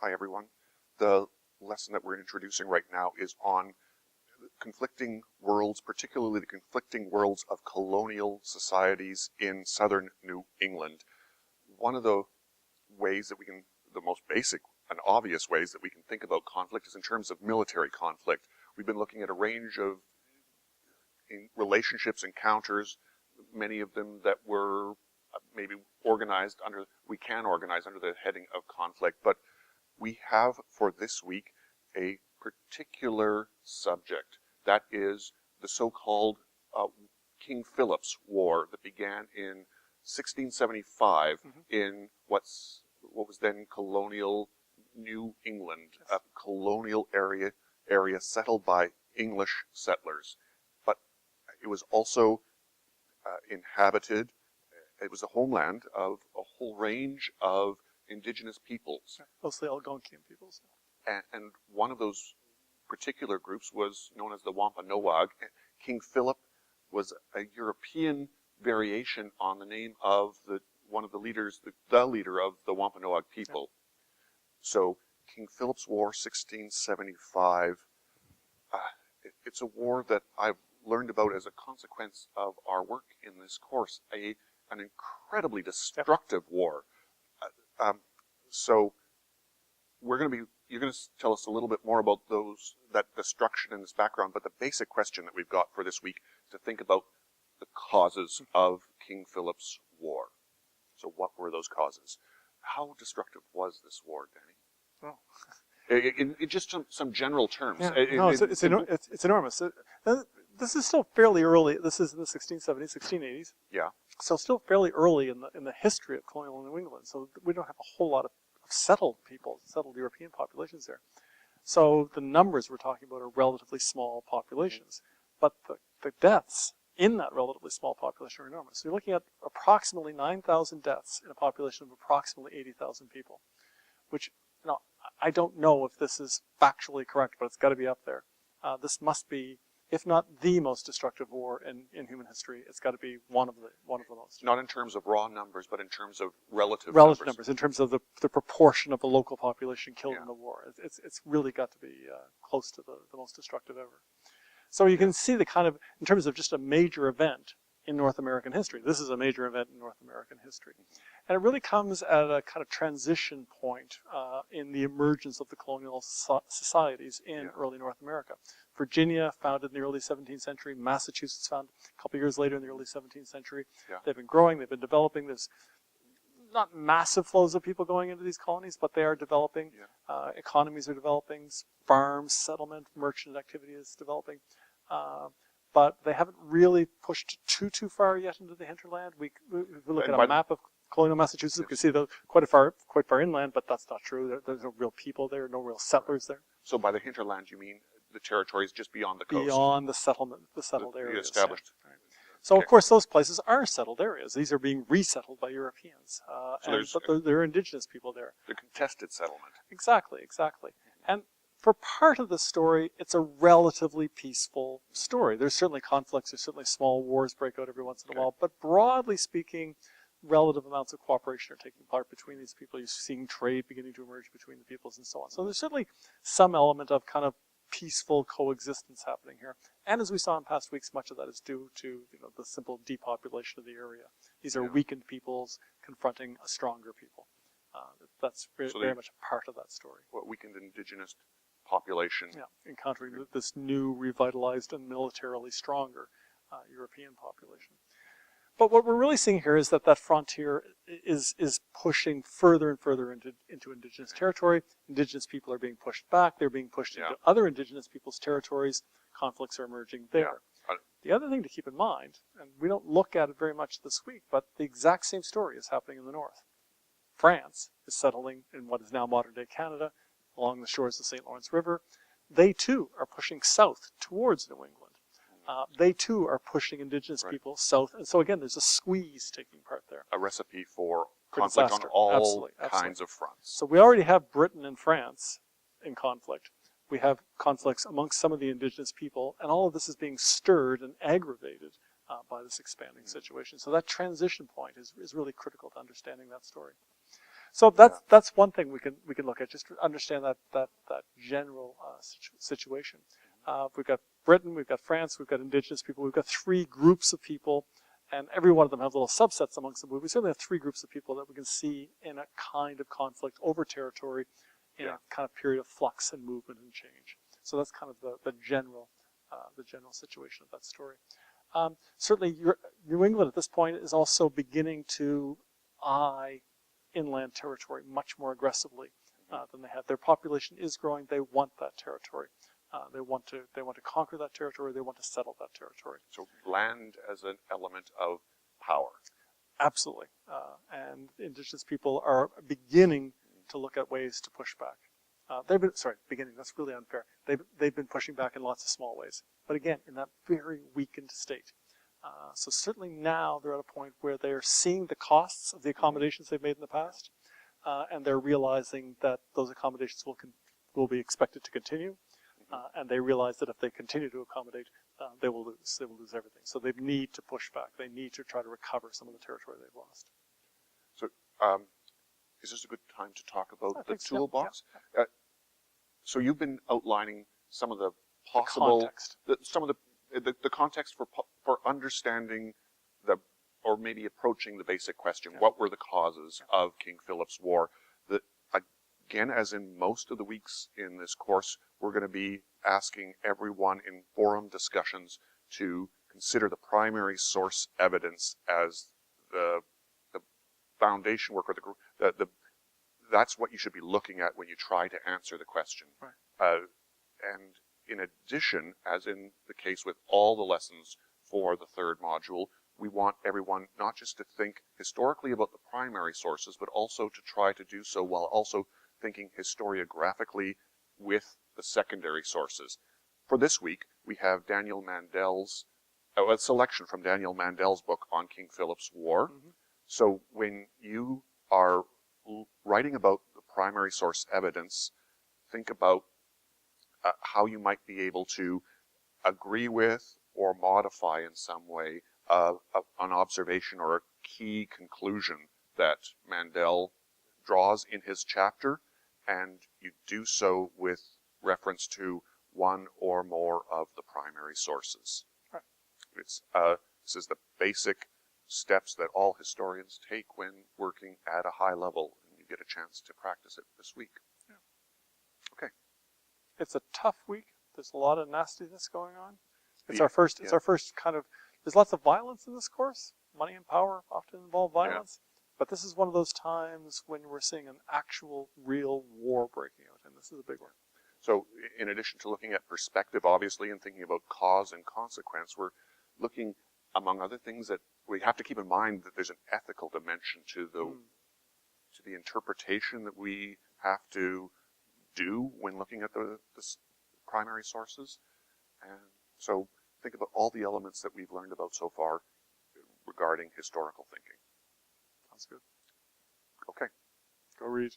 Hi everyone. The lesson that we're introducing right now is on conflicting worlds, particularly the conflicting worlds of colonial societies in southern New England. One of the ways that the most basic and obvious ways that we can think about conflict is in terms of military conflict. We've been looking at a range of relationships, encounters, many of them that were maybe organized under the heading of conflict, but we have for this week a particular subject. That is the so-called King Philip's War that began in 1675 in what was then colonial New England, a colonial area settled by English settlers. But it was also inhabited. It was the homeland of a whole range of indigenous peoples. Mostly Algonquian peoples. And one of those particular groups was known as the Wampanoag. King Philip was a European variation on the name of one of the leaders, the leader of the Wampanoag people. So King Philip's War, 1675, it's a war that I've learned about as a consequence of our work in this course, an incredibly destructive war. So you're going to tell us a little bit more about that destruction in this background, but the basic question that we've got for this week is to think about the causes of King Philip's War. So what were those causes? How destructive was this war, Danny? Oh. In just some general terms. Yeah. It's enormous. This is still fairly early. This is in the 1670s, 1680s. Yeah. So still fairly early in the history of colonial New England. So we don't have a whole lot of settled people, settled European populations there. So the numbers we're talking about are relatively small populations. But the deaths in that relatively small population are enormous. So you're looking at approximately 9,000 deaths in a population of approximately 80,000 people, which, I don't know if this is factually correct, but it's got to be up there. This must be, if not the most destructive war in human history, it's got to be one of the most. Not in terms of raw numbers, but in terms of relative numbers, in terms of the proportion of the local population killed in the war. It's really got to be close to the most destructive ever. So you can see the kind of, in terms of just a major event in North American history. This is a major event in North American history. And it really comes at a kind of transition point in the emergence of the colonial societies in early North America. Virginia, founded in the early 17th century. Massachusetts, founded a couple years later in the early 17th century. Yeah. They've been growing, they've been developing. There's not massive flows of people going into these colonies, but they are developing. Yeah. Economies are developing. Farms, settlement, merchant activity is developing. But they haven't really pushed too far yet into the hinterland. We look at a map of colonial Massachusetts, we can see quite far inland, but that's not true. There's no real people there, no real settlers there. So by the hinterland, you mean the territories just beyond the coast? Beyond the settlement, the settled areas. The established. Yeah. Right. So of course those places are settled areas. These are being resettled by Europeans. But there are indigenous people there. The contested settlement. Exactly. And for part of the story, it's a relatively peaceful story. There's certainly conflicts, there's certainly small wars break out every once in a while, but broadly speaking, relative amounts of cooperation are taking part between these people. You're seeing trade beginning to emerge between the peoples and so on. So there's certainly some element of kind of peaceful coexistence happening here. And as we saw in past weeks, much of that is due to the simple depopulation of the area. These are weakened peoples confronting a stronger people. That's very much a part of that story. What weakened indigenous population. Yeah, encountering this new, revitalized, and militarily stronger European population. But what we're really seeing here is that frontier is pushing further and further into indigenous territory. Indigenous people are being pushed back. They're being pushed into other indigenous people's territories. Conflicts are emerging there. Yeah. The other thing to keep in mind, and we don't look at it very much this week, but the exact same story is happening in the north. France is settling in what is now modern-day Canada, along the shores of the St. Lawrence River. They too are pushing south towards New England. They too are pushing indigenous people south. And so again, there's a squeeze taking part there. A recipe for conflict on all kinds of fronts. So we already have Britain and France in conflict. We have conflicts amongst some of the indigenous people, and all of this is being stirred and aggravated by this expanding situation. So that transition point is really critical to understanding that story. So that's one thing we can look at, just to understand that general situation. We've got Britain, we've got France, we've got indigenous people, we've got three groups of people, and every one of them have little subsets amongst them. But we certainly have three groups of people that we can see in a kind of conflict over territory, in a kind of period of flux and movement and change. So that's kind of the general situation of that story. Certainly, New England at this point is also beginning to eye inland territory much more aggressively than they have. Their population is growing. They want that territory. They want to conquer that territory. They want to settle that territory. So land as an element of power. Absolutely. And indigenous people are beginning to look at ways to push back. That's really unfair. They've been pushing back in lots of small ways, but again, in that very weakened state. So certainly now they're at a point where they're seeing the costs of the accommodations they've made in the past, and they're realizing that those accommodations will be expected to continue, and they realize that if they continue to accommodate, they will lose. They will lose everything. So they need to push back. They need to try to recover some of the territory they've lost. So is this a good time to talk about the toolbox? Yeah. So you've been outlining some of the possible, the context for understanding or maybe approaching the basic question: what were the causes of King Philip's War? Again, as in most of the weeks in this course, we're going to be asking everyone in forum discussions to consider the primary source evidence as the foundation work, or that's what you should be looking at when you try to answer the question. Right. And in addition, as in the case with all the lessons for the third module, we want everyone not just to think historically about the primary sources, but also to try to do so while also thinking historiographically with the secondary sources. For this week, we have Daniel Mandel's, a selection from Daniel Mandel's book on King Philip's War. Mm-hmm. So when you are writing about the primary source evidence, think about how you might be able to agree with or modify in some way an observation or a key conclusion that Mandel draws in his chapter, and you do so with reference to one or more of the primary sources. Right. This is the basic steps that all historians take when working at a high level, and you get a chance to practice it this week. Yeah. Okay. It's a tough week. There's a lot of nastiness going on. It's our first kind of, there's lots of violence in this course. Money and power often involve violence. But this is one of those times when we're seeing an actual, real war breaking out, and this is a big one. So in addition to looking at perspective, obviously, and thinking about cause and consequence, we're looking, among other things, that we have to keep in mind that there's an ethical dimension to the interpretation that we have to do when looking at the primary sources. And so think about all the elements that we've learned about so far regarding historical thinking. Sounds good. Okay. Go read.